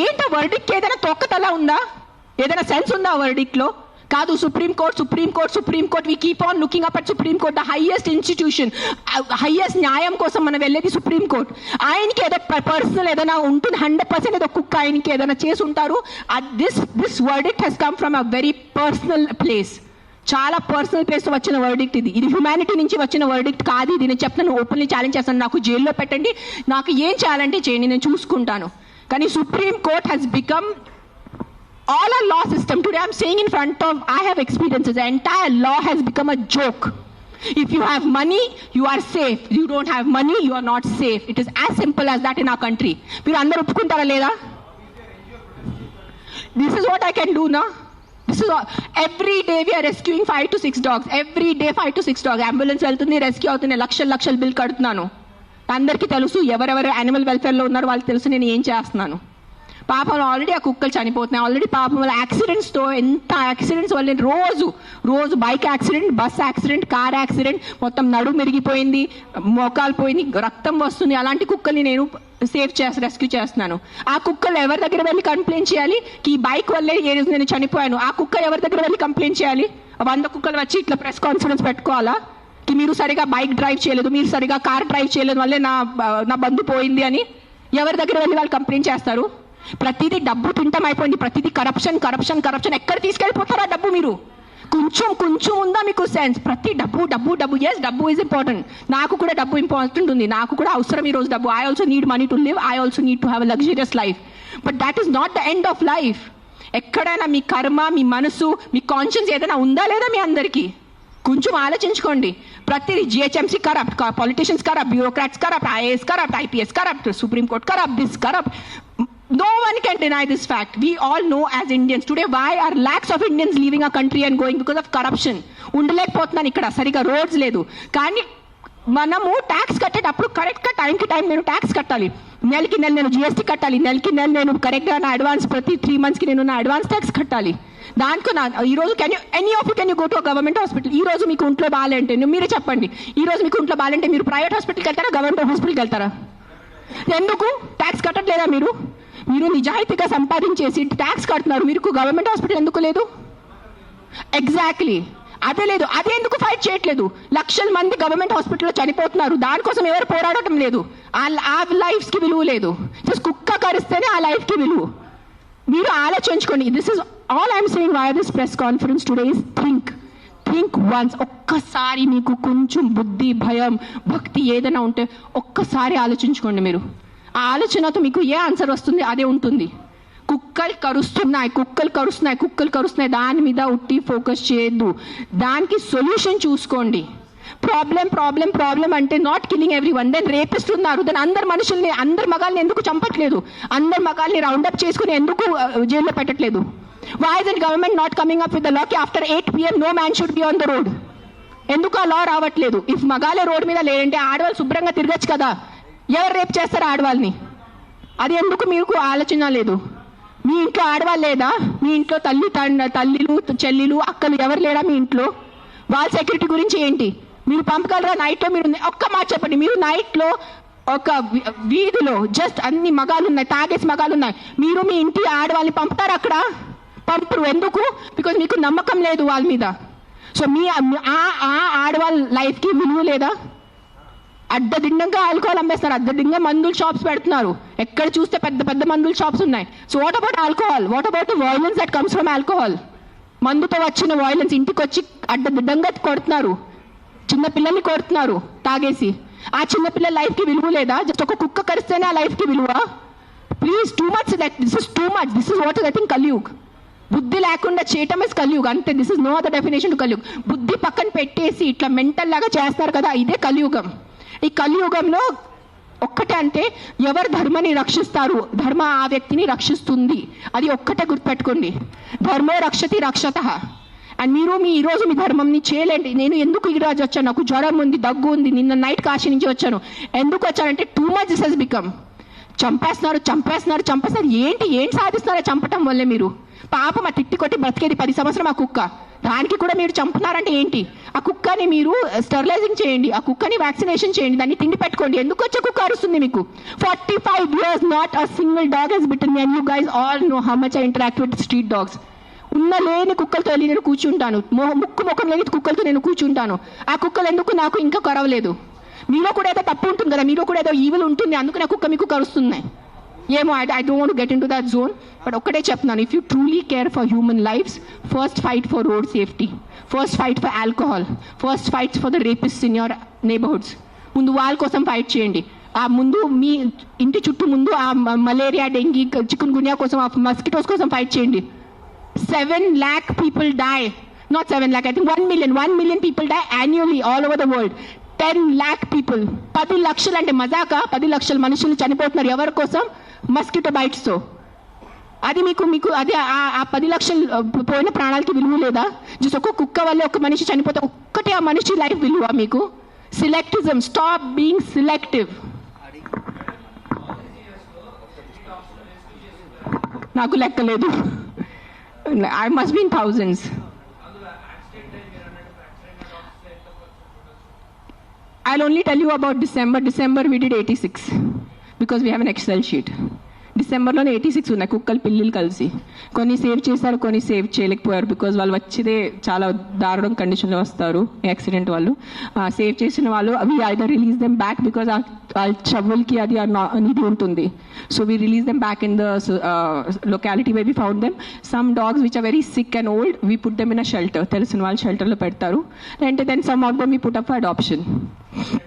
ఏంట వర్డిక్ట్ ఏదైనా తొక్కతలా ఉందా? ఏదైనా సెన్స్ ఉందా వర్డిక్ట్ లో? కాదు, supreme court we keep on looking up at supreme court, the highest institution, highest న్యాయం కోసం మనం వెళ్ళేది సుప్రీం కోర్ట్. ఆయనకి ఏదో పర్సనల్ ఏదైనా ఉంటుంది, 100% ఏదో కుక్క ఆయనకి ఏదైనా చేసి ఉంటారు. This verdict has come from a very personal place, చాలా పర్సనల్ ప్లేస్ వచ్చిన వర్డిక్ట్ ఇది. ఇది హ్యుమానిటీ నుంచి వచ్చిన వర్డిక్ట్ కాదు. ఇది నేను చెప్తాను, ఓపెన్లీ ఛాలెంజ్ చేస్తాను. నాకు జైల్లో పెట్టండి, నాకు ఏం చేయాలంటే చేయండి, నేను చూసుకుంటాను. కానీ supreme court has become all our law system today. I'm saying in front of, I have experiences, the entire law has become a joke. If you have money, you are safe. You don't have money, you are not safe. It is as simple as that in our country. మీరు అందరూ ఒప్పుకుంటారా లేదా? This is what I can do now. This is all. Every day we are rescuing 5 to 6 dogs. Every day 5 to 6 dogs. Ambulance వెళ్తుంది, rescue అవుతుంది, లక్షల bill కడుతున్నాను. అందరికీ తెలుసు, ఎవరెవరు యానిమల్ వెల్ఫేర్లో ఉన్నారో వాళ్ళకి తెలుసు నేను ఏం చేస్తున్నాను. పాపం ఆల్రెడీ ఆ కుక్కలు చనిపోతున్నాయి. ఆల్రెడీ పాపం వల్ల యాక్సిడెంట్స్తో, ఎంత యాక్సిడెంట్స్ వల్ల రోజు bike accident, bus accident, car accident, మొత్తం నడుము మెరిగిపోయింది, మోకాలు పోయింది, రక్తం వస్తుంది. అలాంటి కుక్కల్ని నేను రెస్క్యూ చేస్తున్నాను. ఆ కుక్కలు ఎవరి దగ్గర వెళ్ళి కంప్లైంట్ చేయాలి? ఈ బైక్ వల్లే ఏ రోజు నేను చనిపోయాను. ఆ కుక్క ఎవరి దగ్గర వెళ్ళి కంప్లైంట్ చేయాలి? 100 కుక్కలు వచ్చి ఇట్లా ప్రెస్ కాన్ఫరెన్స్ పెట్టుకోవాలా? మీరు సరిగా బైక్ డ్రైవ్ చేయలేదు, మీరు సరిగా కార్ డ్రైవ్ చేయలేదు వల్లే నా బంధు పోయింది అని ఎవరి దగ్గర వెళ్ళి వాళ్ళు కంప్లైంట్ చేస్తారు? ప్రతిదీ డబ్బు తింటం అయిపోయింది, ప్రతిదీ కరప్షన్. ఎక్కడ తీసుకెళ్ళిపోతారా డబ్బు? మీరు కొంచెం ఉందా మీకు సెన్స్? ప్రతి డబ్బు. ఎస్, డబ్బు ఈజ్ ఇంపార్టెంట్. నాకు కూడా డబ్బు ఇంపార్టెంట్ ఉంది, నాకు కూడా అవసరం ఈరోజు డబ్బు. I also need money to live, I also need to have a luxurious life. But that is not the end of life. ఎక్కడైనా మీ కర్మ, మీ మనసు, మీ కాన్షియన్స్ ఏదైనా ఉందా లేదా మీ అందరికీ? కొంచెం ఆలోచించుకోండి. ప్రతిదీ GHMC corrupt, politicians corrupt, bureaucrats corrupt, IAS corrupt, IPS corrupt, supreme court corrupt, this corrupt. No one can deny this fact. We all know as Indians today why are lakhs of Indians leaving our country and going because of corruption. ఉండలేకపోతున్నాను ఇక్కడ, సరిగా roads లేదు. కానీ మనము tax కట్టేటప్పుడు కరెక్ట్గా టైంకి time నేను tax కట్టాలి. నెలకి నెల నేను జిఎస్టీ కట్టాలి, నెలకి నెల నేను కరెక్ట్గా నా అడ్వాన్స్, ప్రతి 3 monthsకి నేను నా అడ్వాన్స్ ట్యాక్స్ కట్టాలి. దానికి ఈరోజు can you go to government hospital? ఈ రోజు మీకు ఒంట్లో బాగాలంటే మీరే చెప్పండి, ఈ రోజు మీకు ఒంట్లో బాగాలంటే మీరు ప్రైవేట్ హాస్పిటల్కి వెళ్తారా, గవర్నమెంట్ హాస్పిటల్కి వెళ్తారా? ఎందుకు ట్యాక్స్ కట్టట్లేదా? మీరు నిజాయితీగా సంపాదించేసి ట్యాక్స్ కడుతున్నారు, మీరు గవర్నమెంట్ హాస్పిటల్ ఎందుకు లేదు? ఎగ్జాక్ట్లీ అదే లేదు. అదే ఎందుకు ఫైట్ చేయట్లేదు? లక్షల మంది గవర్నమెంట్ హాస్పిటల్లో చనిపోతున్నారు, దానికోసం ఎవరు పోరాడటం లేదు. ఆ లైఫ్స్కి విలువ లేదు. జస్ట్ కుక్క కరిస్తేనే ఆ లైఫ్కి విలువ. మీరు ఆలోచించుకోండి. This is all I'm saying why this press conference today is think once. ఒక్కసారి మీకు కొంచెం బుద్ధి, భయం, భక్తి ఏదైనా ఉంటే ఒక్కసారి ఆలోచించుకోండి. మీరు ఆ ఆలోచనతో మీకు ఏ ఆన్సర్ వస్తుంది అదే ఉంటుంది. కుక్కలు కరుస్తున్నాయి, దాని మీద ఉట్టి ఫోకస్ చేయొద్దు. దానికి సొల్యూషన్ చూసుకోండి. ప్రాబ్లం అంటే not killing everyone. Then rapist ఉన్నారు, దెన్ అందరు మగాల్ని ఎందుకు చంపట్లేదు? అందరు మగాల్ని రౌండప్ చేసుకుని ఎందుకు జైల్లో పెట్టట్లేదు? Why is the government not coming up with the law కి after 8 PM no man should be on the road? ఎందుకు ఆ లా రావట్లేదు? ఇఫ్ మగాలే రోడ్ మీద లేదంటే ఆడవాళ్ళు శుభ్రంగా తిరగచ్చు కదా. ఎవరు రేపు చేస్తారు ఆడవాళ్ళని? అది ఎందుకు మీకు ఆలోచన లేదు? మీ ఇంట్లో ఆడవాళ్ళు లేదా? మీ ఇంట్లో తల్లిలు, చెల్లిలు, అక్కలు ఎవరు లేరా మీ ఇంట్లో? వాళ్ళ సెక్యూరిటీ గురించి ఏంటి? మీరు పంపగలరా నైట్లో? మీరు ఒక్క మాట చెప్పండి, మీరు నైట్లో ఒక వీధిలో జస్ట్ అన్ని మగాలు ఉన్నాయి, తాగేసి మగాలు ఉన్నాయి, మీరు మీ ఇంటి ఆడవాళ్ళని పంపుతారు? అక్కడ పంపరు. ఎందుకు? బికాజ్ మీకు నమ్మకం లేదు వాళ్ళ మీద. సో మీ ఆడవాళ్ళ లైఫ్కి విలువ లేదా? అడ్డదిడ్డంగా ఆల్కహాల్ అమ్మేస్తారు, అడ్డదిడ్డంగా మందుల షాప్స్ పెడుతున్నారు. ఎక్కడ చూస్తే పెద్ద మందుల షాప్స్ ఉన్నాయి. So what about alcohol? What about the violence that comes from alcohol? మందుతో వచ్చిన వైలెన్స్, ఇంటికి వచ్చి అడ్డదిడ్డంగా కొడుతున్నారు, చిన్న పిల్లల్ని కొడుతున్నారు తాగేసి. ఆ చిన్న పిల్లల లైఫ్కి విలువ లేదా? జస్ట్ ఒక కుక్క కరిస్తేనే ఆ లైఫ్కి విలువ? Please, too much. This is too much. This is what is I think Kaliyug. బుద్ధి లేకుండా చేయటం ఇస్ కలియుగ్ అంతే. This is no other definition to Kaliyug. బుద్ధి పక్కన పెట్టేసి ఇట్లా మెంటల్ లాగా చేస్తారు కదా, ఇదే కలియుగం. ఈ కలియుగంలో ఒక్కటే అంటే ఎవరు ధర్మాన్ని రక్షిస్తారు, ధర్మ ఆ వ్యక్తిని రక్షిస్తుంది. అది ఒక్కటే గుర్తుపెట్టుకోండి. ధర్మో రక్షతి రక్షతః. అండ్ మీరు ఈరోజు మీ ధర్మంని చేయలేండి. నేను ఎందుకు ఈరోజు వచ్చాను? నాకు జ్వరం ఉంది, దగ్గు ఉంది, నిన్న నైట్ కాశీ నుంచి వచ్చాను. ఎందుకు వచ్చానంటే too much this has become. చంపేస్తున్నారు. ఏంటి సాధిస్తున్నారో చంపటం వల్లే మీరు? పాపం ఆ తిట్టి కొట్టి బ్రతికేది 10 సంవత్సరం ఆ కుక్క, దానికి కూడా మీరు చంపుతున్నారంటే ఏంటి? ఆ కుక్కని మీరు స్టెరిలైజింగ్ చేయండి, ఆ కుక్కని వ్యాక్సినేషన్ చేయండి, దాన్ని తిండి పెట్టుకోండి. ఎందుకు వచ్చే కుక్క అరుస్తుంది మీకు? 45 years not a single dog has bitten me, and you guys all know how much I interact with street dogs. ఉన్న లేని కుక్కలతో వెళ్ళి నేను కూర్చుంటాను, ముఖం లేని కుక్కలతో నేను కూర్చుంటాను. ఆ కుక్కలు ఎందుకు నాకు ఇంకా కరవలేదు? మీలో కూడా ఏదో తప్పు ఉంటుంది కదా, మీలో కూడా ఏదో ఈవిల్ ఉంటుంది, అందుకు నా కుక్క మీకు కరుస్తున్నాయి ఏమో. I don't want to get into that zone. But ఒక్కటే చెప్తున్నాను, if you truly care for human lifes, first fight for road safety, first fight for alcohol, first fight for the rapist in your neighbourhoods. ముందు వాళ్ళ కోసం fight చేయండి. ఆ ముందు మీ ఇంటి చుట్టూ ముందు ఆ మలేరియా, డెంగీ, చికున్ గున్యా కోసం, ఆ మస్కిటోస్ కోసం ఫైట్ చేయండి. 7 lakh people die, not 7 lakh, I think 1 million people die annually all over the world. 10 lakh people, 10 లక్షలు అంటే మజాకా? 10 లక్షల మనుషులు చనిపోతున్నారు ఎవరి కోసం? మస్కిటో బైట్స్తో. అది మీకు అది ఆ 10 లక్షలు పోయిన ప్రాణాలకి విలువ లేదా? జస్ట్ ఒక కుక్క వల్ల ఒక మనిషి చనిపోతే ఒక్కటే ఆ మనిషి లైఫ్ విలువ మీకు? సిలెక్టిజం, స్టాప్ బీయింగ్ సిలెక్టివ్. నాకు లెక్కలేదు, I must be in thousands. I'll only tell you about December. December we did 86 because we have an Excel sheet. డిసెంబర్లోనే 86 ఉన్నాయి కుక్కలు పిల్లలు కలిసి. కొన్ని సేవ్ చేశారు, కొన్ని సేవ్ చేయలేకపోయారు బికాజ్ వాళ్ళు వచ్చేదే చాలా దారుణం కండిషన్లో వస్తారు యాక్సిడెంట్ వాళ్ళు. సేవ్ చేసిన వాళ్ళు we either release them back because ఆ చవ్వల్కి అది నిధి ఉంటుంది. So we release them back in the locality where we found them. Some dogs which are very sick and old we put them in a shelter, తెలిసిన వాళ్ళు షెల్టర్లో పెడతారు. అంటే then some of them we put up for adoption.